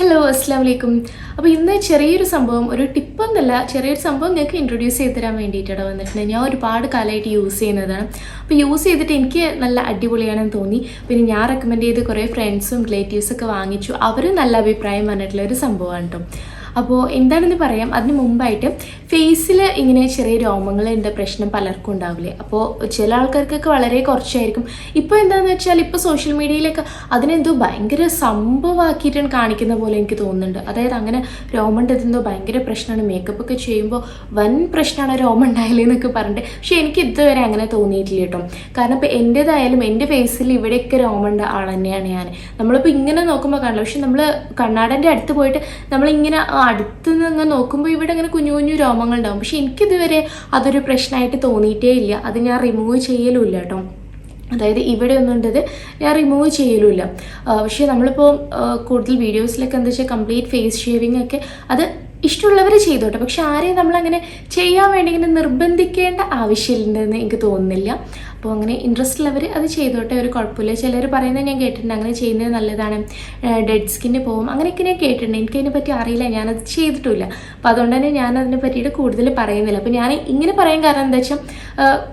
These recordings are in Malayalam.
ഹലോ അസ്സാം വലൈക്കും. അപ്പോൾ ഇന്ന് ചെറിയൊരു സംഭവം, ഒരു ടിപ്പൊന്നല്ല, ചെറിയൊരു സംഭവം നിങ്ങൾക്ക് ഇൻട്രൊഡ്യൂസ് ചെയ്ത് തരാൻ വേണ്ടിയിട്ടാണ് വന്നിട്ടുണ്ട്. ഞാൻ ഒരുപാട് കാലമായിട്ട് യൂസ് ചെയ്യുന്നതാണ്. അപ്പോൾ യൂസ് ചെയ്തിട്ട് എനിക്ക് നല്ല അടിപൊളിയാണെന്ന് തോന്നി. പിന്നെ ഞാൻ റെക്കമെൻഡ് ചെയ്ത് കുറേ ഫ്രണ്ട്സും റിലേറ്റീവ്സൊക്കെ വാങ്ങിച്ചു. അവർ നല്ല അഭിപ്രായം പറഞ്ഞിട്ടുള്ള ഒരു സംഭവമാണ് കേട്ടോ. അപ്പോൾ എന്താണെന്ന് പറയാം. അതിന് മുമ്പായിട്ട് ഫേസിൽ ഇങ്ങനെ ചെറിയ രോമങ്ങളുണ്ട് പ്രശ്നം പലർക്കും ഉണ്ടാവില്ലേ. അപ്പോൾ ചില ആൾക്കാർക്കൊക്കെ വളരെ കുറച്ചായിരിക്കും. ഇപ്പോൾ എന്താണെന്ന് വെച്ചാൽ ഇപ്പോൾ സോഷ്യൽ മീഡിയയിലൊക്കെ അതിനെന്തോ ഭയങ്കര സംഭവമാക്കിയിട്ടാണ് കാണിക്കുന്ന പോലെ എനിക്ക് തോന്നുന്നുണ്ട്. അതായത് അങ്ങനെ രോമം എന്തോ ഭയങ്കര പ്രശ്നമാണ്, മേക്കപ്പ് ഒക്കെ ചെയ്യുമ്പോൾ വൻ പ്രശ്നമാണ് രോമം ഉണ്ടായാലെന്നൊക്കെ പറഞ്ഞിട്ട്. പക്ഷേ എനിക്ക് ഇതുവരെ അങ്ങനെ തോന്നിയിട്ടില്ല കേട്ടോ. കാരണം ഇപ്പോൾ എൻ്റേതായാലും എൻ്റെ ഫേസിൽ ഇവിടെയൊക്കെ രോമമുണ്ട് ആൾ തന്നെയാണ് ഞാൻ. നമ്മളിപ്പോൾ ഇങ്ങനെ നോക്കുമ്പോൾ കാണില്ല, പക്ഷെ നമ്മൾ കണ്ണാടൻ്റെ അടുത്ത് പോയിട്ട് നമ്മളിങ്ങനെ അടുത്ത് നിന്ന് നോക്കുമ്പോൾ ഇവിടെ ഇങ്ങനെ കുഞ്ഞു കുഞ്ഞു രോമങ്ങളുണ്ടാവും. പക്ഷെ എനിക്കിതുവരെ അതൊരു പ്രശ്നമായിട്ട് തോന്നിയിട്ടേ ഇല്ല. അത് ഞാൻ റിമൂവ് ചെയ്യലുമില്ല കേട്ടോ. അതായത് ഇവിടെ ഒന്നുണ്ടത് ഞാൻ റിമൂവ് ചെയ്യലുമില്ല. പക്ഷേ നമ്മളിപ്പോൾ കൂടുതൽ വീഡിയോസിലൊക്കെ എന്താ വെച്ചാൽ കംപ്ലീറ്റ് ഫേസ് ഷേവിങ് ഒക്കെ അത് ഇഷ്ടമുള്ളവർ ചെയ്തോട്ടെ. പക്ഷെ ആരെയും നമ്മളങ്ങനെ ചെയ്യാൻ വേണ്ടി ഇങ്ങനെ നിർബന്ധിക്കേണ്ട ആവശ്യമില്ലെന്ന് എനിക്ക് തോന്നുന്നില്ല. അപ്പോൾ അങ്ങനെ ഇൻട്രസ്റ്റ് ഉള്ളവർ അത് ചെയ്തോട്ടെ, ഒരു കുഴപ്പമില്ല. ചിലർ പറയുന്നത് ഞാൻ കേട്ടിട്ടുണ്ട്, അങ്ങനെ ചെയ്യുന്നത് നല്ലതാണ്, ഡെഡ് സ്കിന്ന് പോകും, അങ്ങനെയൊക്കെ ഞാൻ കേട്ടിട്ടുണ്ട്. എനിക്കതിനെ പറ്റി അറിയില്ല, ഞാനത് ചെയ്തിട്ടില്ല. അപ്പോൾ അതുകൊണ്ട് തന്നെ ഞാൻ അതിനെ പറ്റിയിട്ട് കൂടുതൽ പറയുന്നില്ല. അപ്പോൾ ഞാൻ ഇങ്ങനെ പറയാൻ കാരണം എന്താ വെച്ചാൽ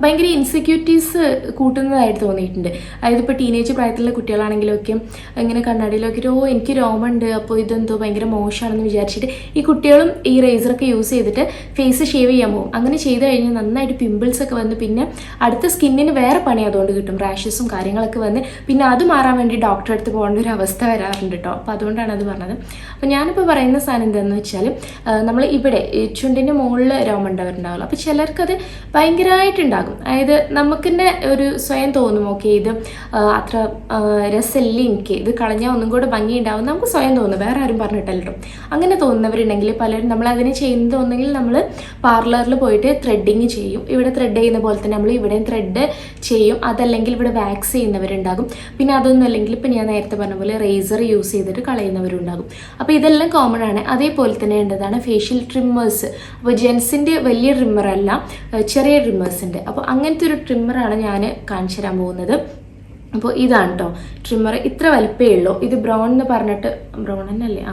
ഭയങ്കര ഇൻസെക്യൂരിറ്റീസ് കൂട്ടുന്നതായിട്ട് തോന്നിയിട്ടുണ്ട്. അതായത് ഇപ്പോൾ ടീനേജ് പ്രായത്തിലുള്ള കുട്ടികളാണെങ്കിലൊക്കെ ഇങ്ങനെ കണ്ണാടിയിലൊക്കെ എനിക്ക് രോമമുണ്ട്, അപ്പോൾ ഇതെന്തോ ഭയങ്കര മോശമാണെന്ന് വിചാരിച്ചിട്ട് ഈ കുട്ടികളും ഈ റേസറൊക്കെ യൂസ് ചെയ്തിട്ട് ഫേസ് ഷേവ് ചെയ്യാൻ പോകും. അങ്ങനെ ചെയ്ത് കഴിഞ്ഞാൽ നന്നായിട്ട് പിമ്പിൾസൊക്കെ വന്ന് പിന്നെ അടുത്ത സ്കിന്നിന് വേറെ പണി അതുകൊണ്ട് കിട്ടും, റാഷസും കാര്യങ്ങളൊക്കെ വന്ന് പിന്നെ അത് മാറാൻ വേണ്ടി ഡോക്ടറെ അടുത്ത് പോകേണ്ട ഒരു അവസ്ഥ വരാറുണ്ട് കേട്ടോ. അപ്പോൾ അതുകൊണ്ടാണ് അത് പറഞ്ഞത്. അപ്പോൾ ഞാനിപ്പോൾ പറയുന്ന സാധനം എന്താണെന്ന് വെച്ചാൽ നമ്മൾ ഇവിടെ ചുണ്ടിൻ്റെ മുകളിൽ രോമം ഉണ്ടാവുമല്ലോ. അപ്പോൾ ചിലർക്കത് ഭയങ്കരമായിട്ടുണ്ടാകും. അതായത് നമുക്ക് തന്നെ ഒരു സ്വയം തോന്നും, ഓക്കെ ഇത് അത്ര രസമില്ല, എനിക്ക് ഇത് കളഞ്ഞാൽ ഒന്നും കൂടെ ഭംഗി ഉണ്ടാവും, നമുക്ക് സ്വയം തോന്നും, വേറെ ആരും പറഞ്ഞിട്ടല്ലോ. അങ്ങനെ തോന്നുന്നവരുണ്ടെങ്കിൽ പലരും നമ്മൾ അതിന് ചെയ്യുന്നത് ഒന്നെങ്കിൽ നമ്മൾ പാർലറിൽ പോയിട്ട് ത്രെഡിങ് ചെയ്യും. ഇവിടെ ത്രെഡ് ചെയ്യുന്ന പോലെ തന്നെ നമ്മൾ ഇവിടെയും ത്രെഡ് ചെയ്യും. അതല്ലെങ്കിൽ ഇവിടെ വാക്സ് ചെയ്യുന്നവരുണ്ടാകും. പിന്നെ അതൊന്നും അല്ലെങ്കിൽ ഇപ്പം ഞാൻ നേരത്തെ പറഞ്ഞ പോലെ റേസർ യൂസ് ചെയ്തിട്ട് കളയുന്നവരുണ്ടാകും. അപ്പോൾ ഇതെല്ലാം കോമൺ ആണ്. അതേപോലെ തന്നെ ഉണ്ടതാണ് ഫേഷ്യൽ ട്രിമ്മേഴ്സ്. അപ്പോൾ ജെൻസിൻ്റെ വലിയ ട്രിമ്മറല്ല, ചെറിയ ട്രിമ്മേഴ്സ് ഉണ്ട്. അപ്പോൾ അങ്ങനത്തെ ഒരു ട്രിമ്മറാണ് ഞാൻ കാണിച്ചു തരാൻ പോകുന്നത്. അപ്പോൾ ഇതാണ് കേട്ടോ ട്രിമ്മർ. ഇത്ര വലിപ്പമേ ഉള്ളൂ. ഇത് ബ്രൗൺ എന്ന് പറഞ്ഞിട്ട്, ബ്രൗൺ തന്നെയല്ലേ,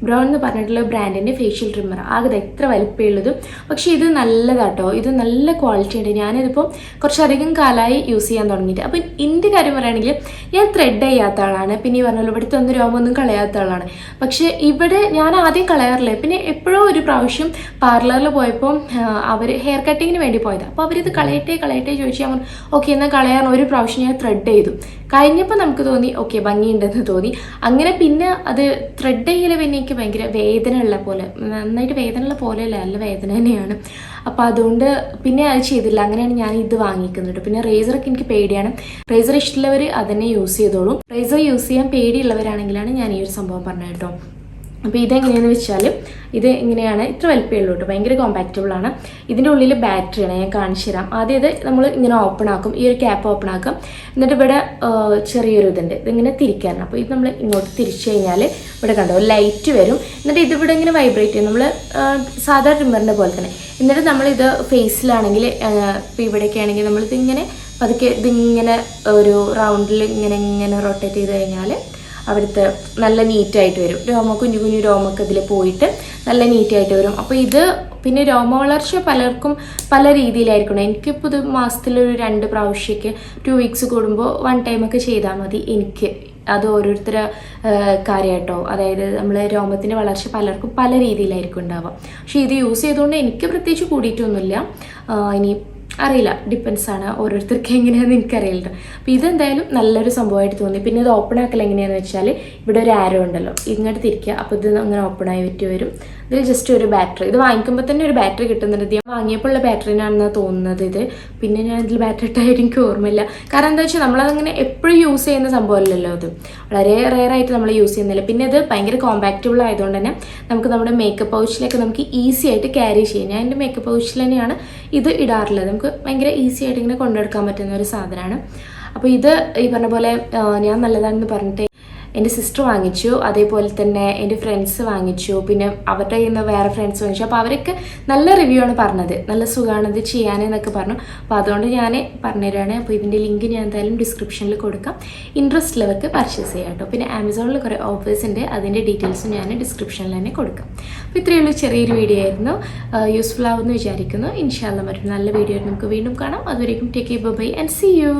ബ്രൗൺ എന്ന് പറഞ്ഞിട്ടുള്ള ബ്രാൻഡിൻ്റെ ഫേഷ്യൽ ട്രിമ്മർ. ആകെ എത്ര വലിപ്പമുള്ളതും. പക്ഷേ ഇത് നല്ലതാട്ടോ, ഇത് നല്ല ക്വാളിറ്റി ഉണ്ട്. ഞാനിതിപ്പോൾ കുറച്ചധികം കാലമായി യൂസ് ചെയ്യാൻ തുടങ്ങിയിട്ട്. അപ്പോൾ എൻ്റെ കാര്യം പറയുകയാണെങ്കിൽ ഞാൻ ത്രെഡ് ചെയ്യാത്ത ആളാണ്. പിന്നെ ഈ പറഞ്ഞല്ലോ ഇവിടുത്തെ ഒന്നും രോമൊന്നും കളയാത്ത ആളാണ്. പക്ഷേ ഇവിടെ ഞാൻ ആദ്യം കളയാറില്ല. പിന്നെ എപ്പോഴും ഒരു പ്രാവശ്യം പാർലറിൽ പോയപ്പോൾ അവർ ഹെയർ കട്ടിങ്ങിന് വേണ്ടി പോയത്. അപ്പോൾ അവരിത് കളയട്ടെ ചോദിച്ചാൽ ഓക്കെ എന്നാൽ കളയാൻ ഒരു പ്രാവശ്യം ഞാൻ ത്രെഡ് ചെയ്തു. കഴിഞ്ഞപ്പോൾ നമുക്ക് തോന്നി ഓക്കെ ഭംഗിയുണ്ടെന്ന് തോന്നി. അങ്ങനെ പിന്നെ അത് ത്രെഡ് ചെയ്യൽ പിന്നെ എനിക്ക് ഭയങ്കര വേദന ഉള്ള പോലെ, നന്നായിട്ട് വേദന ഉള്ള പോലെയല്ല, നല്ല വേദന തന്നെയാണ്. അപ്പോൾ അതുകൊണ്ട് പിന്നെ അത് ചെയ്തില്ല. അങ്ങനെയാണ് ഞാൻ ഇത് വാങ്ങിക്കുന്നത്. പിന്നെ റേസറൊക്കെ എനിക്ക് പേടിയാണ്. റേസർ ഇഷ്ടമുള്ളവർ അതന്നെ യൂസ് ചെയ്തോളൂ. റേസർ യൂസ് ചെയ്യാൻ പേടിയുള്ളവരാണെങ്കിലാണ് ഞാൻ ഈ ഒരു സംഭവം പറഞ്ഞത് കേട്ടോ. അപ്പോൾ ഇതെങ്ങനെയാണെന്ന് വെച്ചാൽ ഇത് ഇങ്ങനെയാണ്, ഇത്ര വലിപ്പമേ ഉള്ളൂ കേട്ടോ, ഭയങ്കര കോമ്പാക്റ്റബിളാണ്. ഇതിൻ്റെ ഉള്ളിൽ ബാറ്ററിയാണ്, ഞാൻ കാണിച്ചു തരാം. ആദ്യം ഇത് നമ്മൾ ഇങ്ങനെ ഓപ്പൺ ആക്കും, ഈ ഒരു ക്യാപ്പ് ഓപ്പൺ ആക്കും. എന്നിട്ട് ഇവിടെ ചെറിയൊരു ഇതുണ്ട്, ഇതിങ്ങനെ തിരിക്കാനാണ്. അപ്പോൾ ഇത് നമ്മൾ ഇങ്ങോട്ട് തിരിച്ചു കഴിഞ്ഞാൽ ഇവിടെ കണ്ടോ ലൈറ്റ് വരും. എന്നിട്ട് ഇതിവിടെ ഇങ്ങനെ വൈബ്രേറ്റ് ചെയ്യും, നമ്മൾ സാധാ ട്രിമ്മറിൻ്റെ പോലെ തന്നെ. എന്നിട്ട് നമ്മളിത് ഫേസിലാണെങ്കിൽ ഇപ്പോൾ ഇവിടെയൊക്കെ ആണെങ്കിൽ നമ്മളിതിങ്ങനെ പതുക്കെ ഇതിങ്ങനെ ഒരു റൗണ്ടിൽ ഇങ്ങനെ റൊട്ടേറ്റ് ചെയ്ത് കഴിഞ്ഞാൽ അവിടുത്തെ നല്ല നീറ്റായിട്ട് വരും. കുഞ്ഞു കുഞ്ഞു രോമൊക്കെ ഇതിൽ പോയിട്ട് നല്ല നീറ്റായിട്ട് വരും. അപ്പോൾ ഇത് പിന്നെ രോമ വളർച്ച പലർക്കും പല രീതിയിലായിരിക്കണം. എനിക്കിപ്പോൾ ഇത് മാസത്തിലൊരു 2 പ്രാവശ്യമൊക്കെ 2 വീക്സ് കൂടുമ്പോൾ 1 ടൈമൊക്കെ ചെയ്താൽ മതി. എനിക്ക് അത് ഓരോരുത്തരുടെ കാര്യമായിട്ടോ. അതായത് നമ്മൾ രോമത്തിൻ്റെ വളർച്ച പലർക്കും പല രീതിയിലായിരിക്കും ഉണ്ടാവുക. പക്ഷേ ഇത് യൂസ് ചെയ്തുകൊണ്ട് എനിക്ക് പ്രത്യേകിച്ച് കൂടിയിട്ടൊന്നുമില്ല. ഇനി അറിയില്ല, ഡിപ്പെൻസാണ്, ഓരോരുത്തർക്ക് എങ്ങനെയാണെന്ന് എനിക്കറിയില്ല. അപ്പോൾ ഇതെന്തായാലും നല്ലൊരു സംഭവമായിട്ട് തോന്നി. പിന്നെ ഇത് ഓപ്പൺ ആക്കൽ എങ്ങനെയാണെന്ന് വെച്ചാൽ ഇവിടെ ഒരു ആരോ ഉണ്ടല്ലോ, ഇങ്ങോട്ട് തിരിക്കുക. അപ്പോൾ ഇത് അങ്ങനെ ഓപ്പണായി പറ്റി വരും. ഇതിൽ ജസ്റ്റ് ഒരു ബാറ്ററി, ഇത് വാങ്ങിക്കുമ്പോൾ തന്നെ ഒരു ബാറ്ററി കിട്ടുന്നുണ്ട്. ഞാൻ വാങ്ങിയപ്പോൾ ഉള്ള ബാറ്ററിനാണെന്ന് തോന്നുന്നത് ഇത്. പിന്നെ ഞാൻ ഇതിൽ ബാറ്ററി ഇട്ടായിട്ട് എനിക്ക് ഓർമ്മയില്ല. കാരണം എന്താ വെച്ചാൽ നമ്മളതങ്ങനെ എപ്പോഴും യൂസ് ചെയ്യുന്ന സംഭവമല്ലല്ലോ, അത് വളരെ റെയറായിട്ട് നമ്മൾ യൂസ് ചെയ്യുന്നില്ല. പിന്നെ ഇത് ഭയങ്കര കോമ്പാക്റ്റബിൾ ആയതുകൊണ്ട് തന്നെ നമുക്ക് നമ്മുടെ മേക്കപ്പ് പൗച്ചിലൊക്കെ നമുക്ക് ഈസി ആയിട്ട് ക്യാരി ചെയ്യാം. ഞാൻ എൻ്റെ മേക്കപ്പ് പൗച്ചിൽ തന്നെയാണ് ഇത് ഇടാറുള്ളത്. നമുക്ക് ഭയങ്കര ഈസി ആയിട്ട് ഇങ്ങനെ കൊണ്ടെടുക്കാൻ പറ്റുന്ന ഒരു സാധനമാണ്. അപ്പോൾ ഇത് ഈ പറഞ്ഞ പോലെ ഞാൻ നല്ലതാണെന്ന് പറഞ്ഞിട്ട് എൻ്റെ സിസ്റ്റർ വാങ്ങിച്ചു, അതേപോലെ തന്നെ എൻ്റെ ഫ്രണ്ട്സ് വാങ്ങിച്ചു, പിന്നെ അവരുടെ കയ്യിൽ നിന്ന് വേറെ ഫ്രണ്ട്സ് വാങ്ങിച്ചു. അപ്പോൾ അവരൊക്കെ നല്ല റിവ്യൂ ആണ് പറഞ്ഞത്, നല്ല സുഖമാണ് ഇത് ചെയ്യാനെന്നൊക്കെ പറഞ്ഞു. അപ്പോൾ അതുകൊണ്ട് ഞാൻ പറഞ്ഞുതരാണ്. അപ്പോൾ ഇതിൻ്റെ ലിങ്ക് ഞാൻ എന്തായാലും ഡിസ്ക്രിപ്ഷനിൽ കൊടുക്കാം, ഇൻട്രസ്റ്റ് ഉള്ളവർക്ക് പർച്ചേസ് ചെയ്യാം കേട്ടോ. പിന്നെ ആമസോണിൽ കുറേ ഓഫേഴ്സ് ഉണ്ട്, അതിൻ്റെ ഡീറ്റെയിൽസും ഞാൻ ഡിസ്ക്രിപ്ഷനിൽ തന്നെ കൊടുക്കാം. അപ്പോൾ ഇത്രയേ ഉള്ളൂ, ചെറിയൊരു വീഡിയോ ആയിരുന്നു, യൂസ്ഫുൾ ആവുമെന്ന് വിചാരിക്കുന്നു. ഇൻഷാല്ലാ മറ്റൊരു നല്ല വീഡിയോ ആയിട്ട് നമുക്ക് വീണ്ടും കാണാം. അതുവരേക്കും take care, bye and see U.